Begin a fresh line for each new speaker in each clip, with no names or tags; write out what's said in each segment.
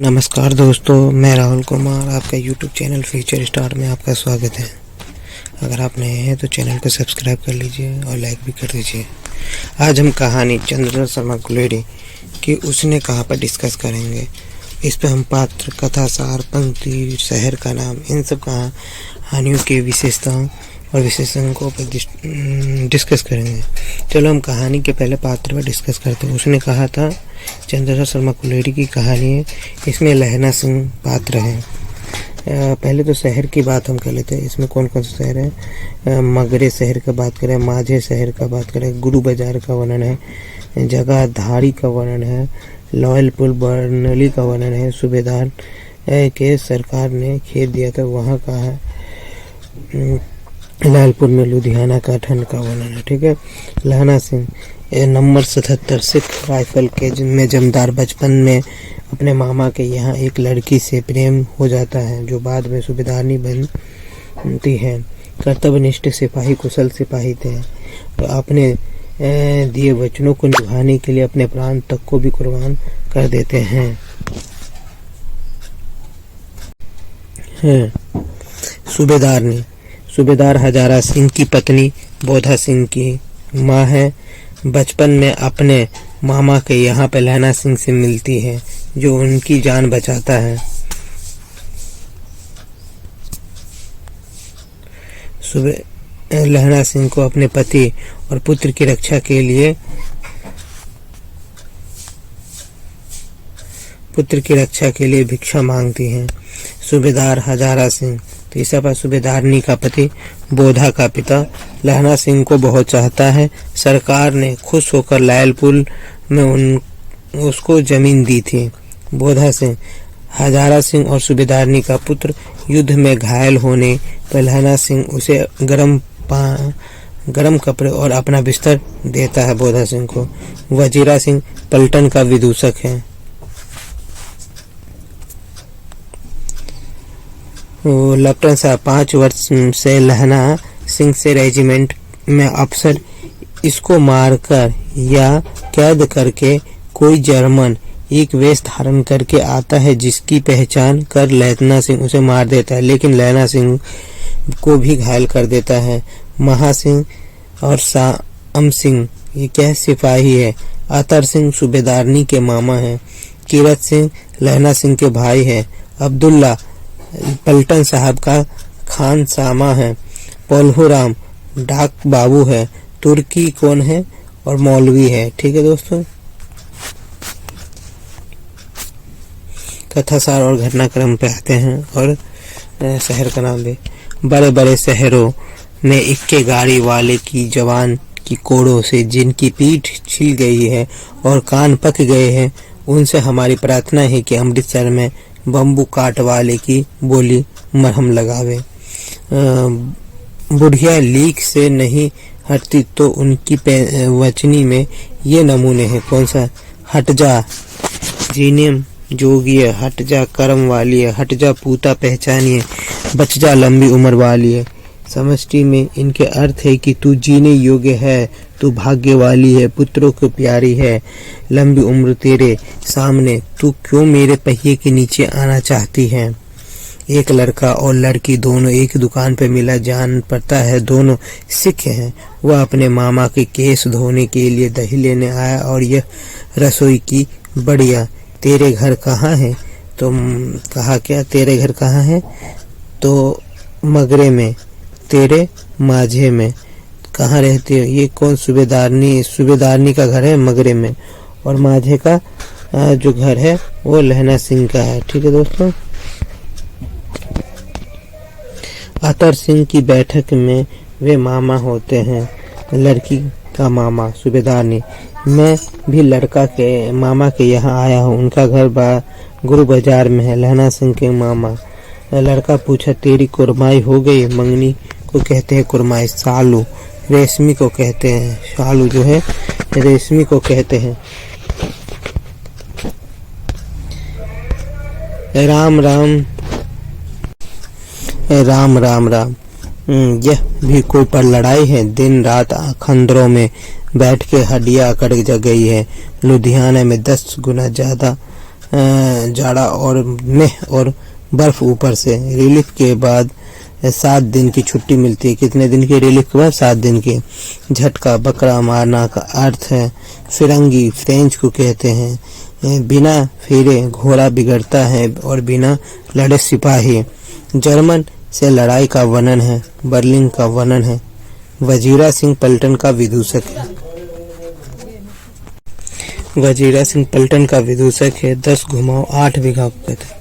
नमस्कार दोस्तों, मैं राहुल कुमार आपका YouTube चैनल फ्यूचर स्टार में आपका स्वागत है। अगर आप नए हैं तो चैनल को सब्सक्राइब कर लीजिए और लाइक भी कर दीजिए। आज हम कहानी चंद्रधर शर्मा गुलेरी की उसने कहा पर डिस्कस करेंगे। इस पे हम पात्र, कथा सार, पंक्ति, शहर का नाम, इन सब कहानियों की विशेषताओं और विशेषणों पर डिस्कस करेंगे। चलो हम कहानी के पहले पात्र पर डिस्कस करते हैं। उसने कहा था चंद्रधर शर्मा गुलेरी की कहानी है। इसमें लहना सिंह पात्र हैं। पहले तो शहर की बात हम कर लेते हैं। इसमें कौन कौन से शहर हैं? मगरे शहर का बात करें, माझे शहर का बात करें, गुरु बाजार का वर्णन है, जगह धारी का वर्णन है, लॉयलपुर बर्नली का वर्णन है, सूबेदार के सरकार ने खेत दिया था वहाँ का है, लालपुर में लुधियाना का ठंड का वर्णन है। ठीक है। लहना सिंह नंबर 77 सिख राइफल के जिनमें जमदार बचपन में अपने मामा के यहाँ एक लड़की से प्रेम हो जाता है जो बाद में सूबेदारनी बनती है। कर्तव्यनिष्ठ सिपाही, कुशल सिपाही थे। तो अपने दिए वचनों को निभाने के लिए अपने प्राण तक को भी कुर्बान कर देते हैं। सूबेदारनी, सूबेदार हजारा सिंह की पत्नी बोधा सिंह की माँ है। बचपन में अपने मामा के यहाँ पे लहना सिंह से मिलती है जो उनकी जान बचाता है। लहना सिंह को अपने पति और पुत्र की रक्षा के लिए भिक्षा मांगती हैं। सूबेदार हजारा सिंह, तीसरा पर सूबेदारनी का पति बोधा का पिता लहना सिंह को बहुत चाहता है। सरकार ने खुश होकर लायलपुर में उसको जमीन दी थी। बोधा सिंह, हजारा सिंह और सूबेदारनी का पुत्र युद्ध में घायल होने पर लहना सिंह उसे गरम कपड़े और अपना बिस्तर देता है। बोधा सिंह को वजीरा सिंह पलटन का विदूषक है। लेफ्टिनेंट साहब 5 वर्ष से लहना सिंह से रेजिमेंट में अफसर, इसको मारकर या कैद करके कोई जर्मन एक वेश धारण करके आता है जिसकी पहचान कर लहना सिंह उसे मार देता है, लेकिन लहना सिंह को भी घायल कर देता है। महा सिंह और साम सिंह ये क्या सिपाही है। अतर सिंह सूबेदारनी के मामा है। कीरत सिंह लहना सिंह के भाई है। अब्दुल्ला पलटन साहब का खान सामा है। पोल्हुराम डाक बाबू है। तुर्की कौन है और मौलवी है। ठीक है दोस्तों। कथासार और घटनाक्रम पे आते हैं और शहर का नाम भी। बड़े बड़े शहरों में इक्के गाड़ी वाले की जवान की कोड़ों से जिनकी पीठ छिल गई है और कान पक गए हैं, उनसे हमारी प्रार्थना है कि अमृतसर में बम्बू काट वाले की बोली मरहम लगावे। बुढ़िया लीक से नहीं हटती तो उनकी वचनी में ये नमूने हैं। कौन सा? हट जा जीने जोगिए, हट जा कर्म वाली है, हट जा पूता पहचानिए, बच जा लंबी उम्र वाली है। समष्टि में इनके अर्थ है कि तू जीने योग्य है, तू भाग्य वाली है, पुत्रों को प्यारी है, लंबी उम्र तेरे सामने, तू क्यों मेरे पहिए के नीचे आना चाहती है। एक लड़का और लड़की दोनों एक दुकान पर मिला, जान पड़ता है दोनों सिख हैं। वह अपने मामा के केस धोने के लिए दही लेने आया और यह रसोई की बढ़िया, तेरे घर कहाँ है? तो कहा क्या तेरे घर कहाँ है? तो मगरे में। तेरे माझे में। कहाँ रहती हो? ये कौन? सूबेदारनी का घर है मगरे में और माझे का जो घर है वो लहना सिंह का है। ठीक है दोस्तों। अतर सिंह की बैठक में वे मामा होते हैं। लड़की का मामा सूबेदारनी, मैं भी लड़का के मामा के यहाँ आया हूँ, उनका घर गुरु बाजार में है। लहना सिंह के मामा। लड़का पूछा तेरी कुरमाई हो गई? मंगनी को कहते हैं कुरमाई। सालू रेशमी को कहते हैं, शालू जो है रेशमी को कहते हैं। राम राम राम राम राम। यह भी कोई पर लड़ाई है? दिन रात खंडरों में बैठ के हड्डियां अकड़ गई है। लुधियाना में 10 गुना ज्यादा जाड़ा और मेह और बर्फ ऊपर से। रिलीफ के बाद 7 दिन की छुट्टी मिलती है। कितने दिन की रिलीफ के बाद? 7 दिन की। झटका बकरा मारना का अर्थ है फिरंगी, फ्रेंच को कहते हैं। बिना फिरे घोड़ा बिगड़ता है और बिना लड़े सिपाही। जर्मन से लड़ाई का वर्णन है, बर्लिन का वर्णन है। वजीरा सिंह पलटन का विदूषक है। वजीरा सिंह पलटन का विदूषक है। 10 घुमाओ 8 बीघा को कहते हैं।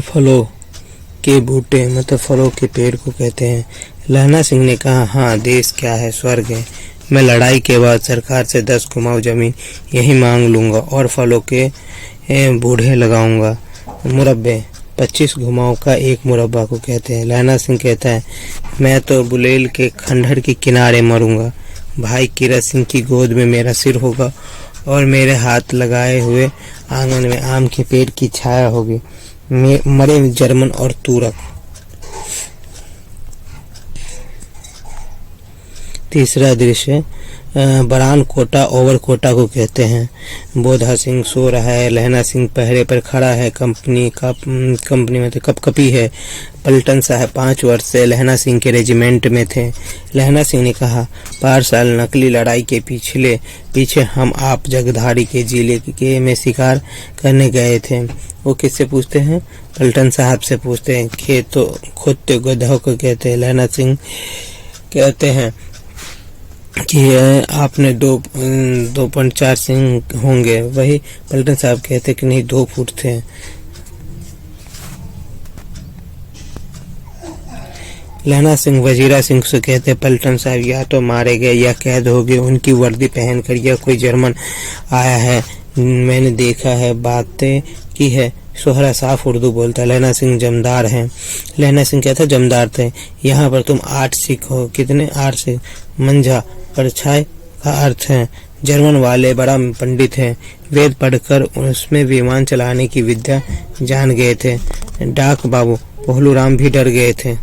फलों के बूटे मतलब फलों के पेड़ को कहते हैं। लहना सिंह ने कहा, हाँ देश क्या है, स्वर्ग है। मैं लड़ाई के बाद सरकार से 10 घुमाओ जमीन यही मांग लूंगा और फलों के बूढ़े लगाऊंगा। मुरब्बे 25 घुमाओ का 1 मुरब्बा को कहते हैं। लहना सिंह कहता है, मैं तो बुलेल के खंडहर के किनारे मरूंगा। भाई कीरत सिंह की गोद में मेरा सिर होगा और मेरे हाथ लगाए हुए आंगन में आम के पेड़ की छाया होगी। मरे जर्मन और तुरक। तीसरा दृश्य बरान कोटा ओवर कोटा को कहते हैं। बोधा सिंह सो रहा है, लहना सिंह पहरे पर खड़ा है, कंपनी में तो कपकपी है। पलटन साहब 5 वर्ष से लहना सिंह के रेजिमेंट में थे। लहना सिंह ने कहा, 5 साल नकली लड़ाई के पीछे हम आप जगधारी के जिले के में शिकार करने गए थे। वो किससे पूछते हैं? पलटन साहब से पूछते हैं। खेतों खोते गधों को कहते हैं। लहना सिंह कहते हैं कि आपने 2.4 सिंह होंगे। वही पलटन साहब कहते कि नहीं 2 फुट थे। लहना सिंह वजीरा सिंह से कहते, पलटन साहब या तो मारे गए या कैद हो गए। उनकी वर्दी पहनकर या कोई जर्मन आया है, मैंने देखा है, बातें की है। सोहरा साफ उर्दू बोलता है। लहना सिंह जमदार हैं। लहना सिंह कहता जमदार थे। यहाँ पर तुम 8 सिख हो। कितने? 8 सिख। मंझा परछाई का अर्थ है जर्मन वाले बड़ा पंडित हैं। वेद पढ़कर उसमें विमान चलाने की विद्या जान गए थे। डाक बाबू पहलू राम भी डर गए थे।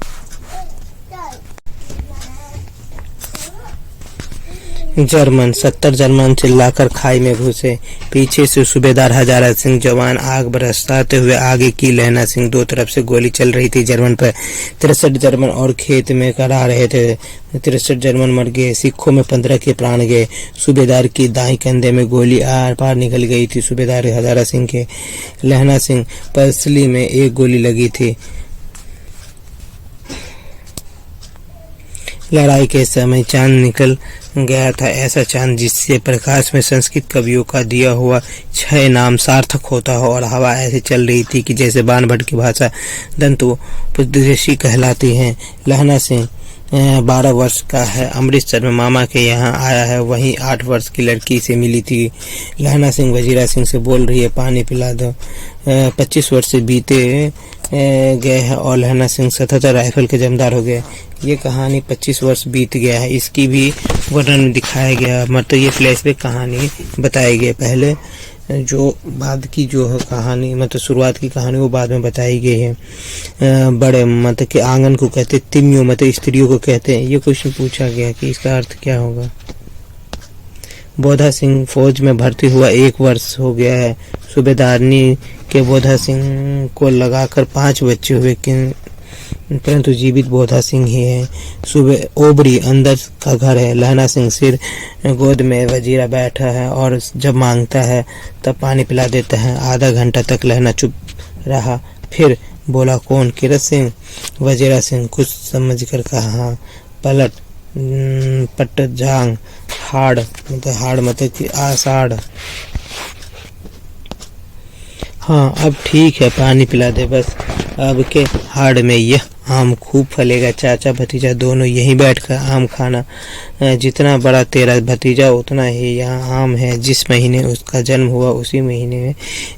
जर्मन 70 जर्मन चिल्लाकर खाई में घुसे। पीछे से सूबेदार हजारा सिंह जवान आग बरसाते हुए आगे की। लहना सिंह 2 तरफ से गोली चल रही थी जर्मन पर। 63 जर्मन और खेत में करा रहे थे। 63 जर्मन मर गए। सिखों में 15 के प्राण गए। सूबेदार की दाई कंधे में गोली आर पार निकल गई थी। सूबेदार हजारा सिंह के। लहना सिंह पसली में 1 गोली लगी थी। लड़ाई के समय चांद निकल गया था, ऐसा चांद जिससे प्रकाश में संस्कृत कवियों का दिया हुआ 6 नाम सार्थक होता हो। और हवा ऐसे चल रही थी कि जैसे बाण भट्ट की भाषा दंतोपदेशी कहलाती है। लहना सिंह 12 वर्ष का है। अमृतसर में मामा के यहाँ आया है, वहीं 8 वर्ष की लड़की से मिली थी। लहना सिंह वजीरा सिंह से बोल रही है, पानी पिला दो। 25 वर्ष से बीते गए हैं और लहना सिंह 77 राइफल के जमदार हो गए। ये कहानी 25 वर्ष बीत गया है, इसकी भी वर्णन दिखाया गया। मतलब ये फ्लैशबैक कहानी बताई गई। पहले जो बाद की जो है कहानी मतलब शुरुआत की कहानी वो बाद में बताई गई है। बड़े मतलब के आंगन को कहते तिमियों मतलब स्त्रियों को कहते हैं। ये क्वेश्चन पूछा गया कि इसका अर्थ क्या होगा। बोधा सिंह फौज में भर्ती हुआ 1 वर्ष हो गया है। सूबेदारनी के बोधा सिंह को लगाकर 5 बच्चे हुए, परंतु जीवित बोधा सिंह ही है। सुबह ओबरी अंदर का घर है। लहना सिंह सिर गोद में वजीरा बैठा है और जब मांगता है तब पानी पिला देता है। आधा घंटा तक लहना चुप रहा, फिर बोला, कौन? कीरत सिंह। वजीरा सिंह कुछ समझ कर कहा, हाँ। पट जांग हाड़ मतलब कि आषाढ़। हाँ अब ठीक है, पानी पिला दे बस। अब के हाड़ में यह आम खूब फलेगा। चाचा भतीजा दोनों यहीं बैठकर आम खाना। जितना बड़ा तेरा भतीजा उतना ही यहाँ आम है। जिस महीने उसका जन्म हुआ उसी महीने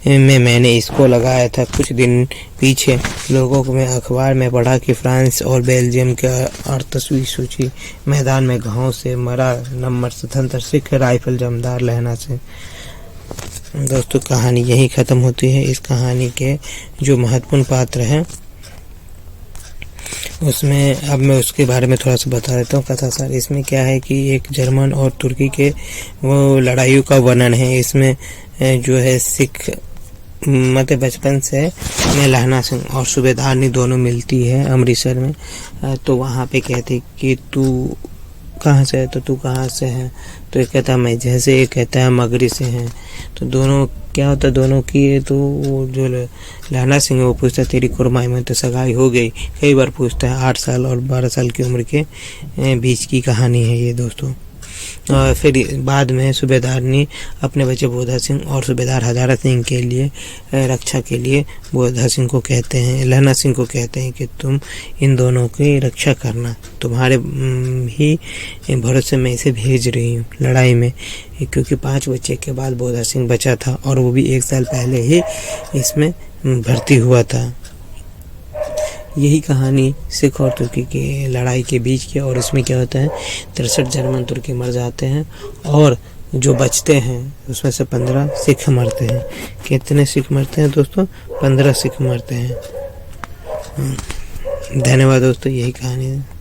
में मैंने इसको लगाया था। कुछ दिन पीछे लोगों को मैं अखबार में पढ़ा कि फ्रांस और बेल्जियम का 38वीं सूची मैदान में घाव से मरा नंबर स्वतंत्र सिख राइफल जमदार लहना से। दोस्तों कहानी यहीं ख़त्म होती है। इस कहानी के जो महत्वपूर्ण पात्र हैं उसमें अब मैं उसके बारे में थोड़ा सा बता देता हूँ कथा सार। इसमें क्या है कि एक जर्मन और तुर्की के वो लड़ाइयों का वर्णन है। इसमें जो है सिख मतलब बचपन से मैं लहना सिंह और सूबेदारनी दोनों मिलती है अमृतसर में। तो वहाँ पे कहती कि तू कहाँ से है, तो तू कहाँ से है, तो ये कहता मैं जैसे, ये कहता है मगरी से हैं। तो दोनों क्या होता है दोनों की, तो वो जो लहना सिंह है वो पूछता है तेरी कुरमाई में तो सगाई हो गई, कई बार पूछता है। 8 साल और 12 साल की उम्र के बीच की कहानी है ये दोस्तों। और फिर बाद में सूबेदारनी अपने बच्चे बोधा सिंह और सूबेदार हजारा सिंह के लिए रक्षा के लिए बोधा सिंह को कहते हैं, लहना सिंह को कहते हैं कि तुम इन दोनों की रक्षा करना, तुम्हारे ही भरोसे में इसे भेज रही हूँ लड़ाई में। क्योंकि 5 बच्चे के बाद बोधा सिंह बचा था और वो भी 1 साल पहले ही इसमें भर्ती हुआ था। यही कहानी सिख और तुर्की की लड़ाई के बीच की। और इसमें क्या होता है 63 जर्मन तुर्की मर जाते हैं और जो बचते हैं उसमें से 15 सिख मरते हैं। कितने सिख मरते हैं दोस्तों? 15 सिख मरते हैं। धन्यवाद दोस्तों, यही कहानी है।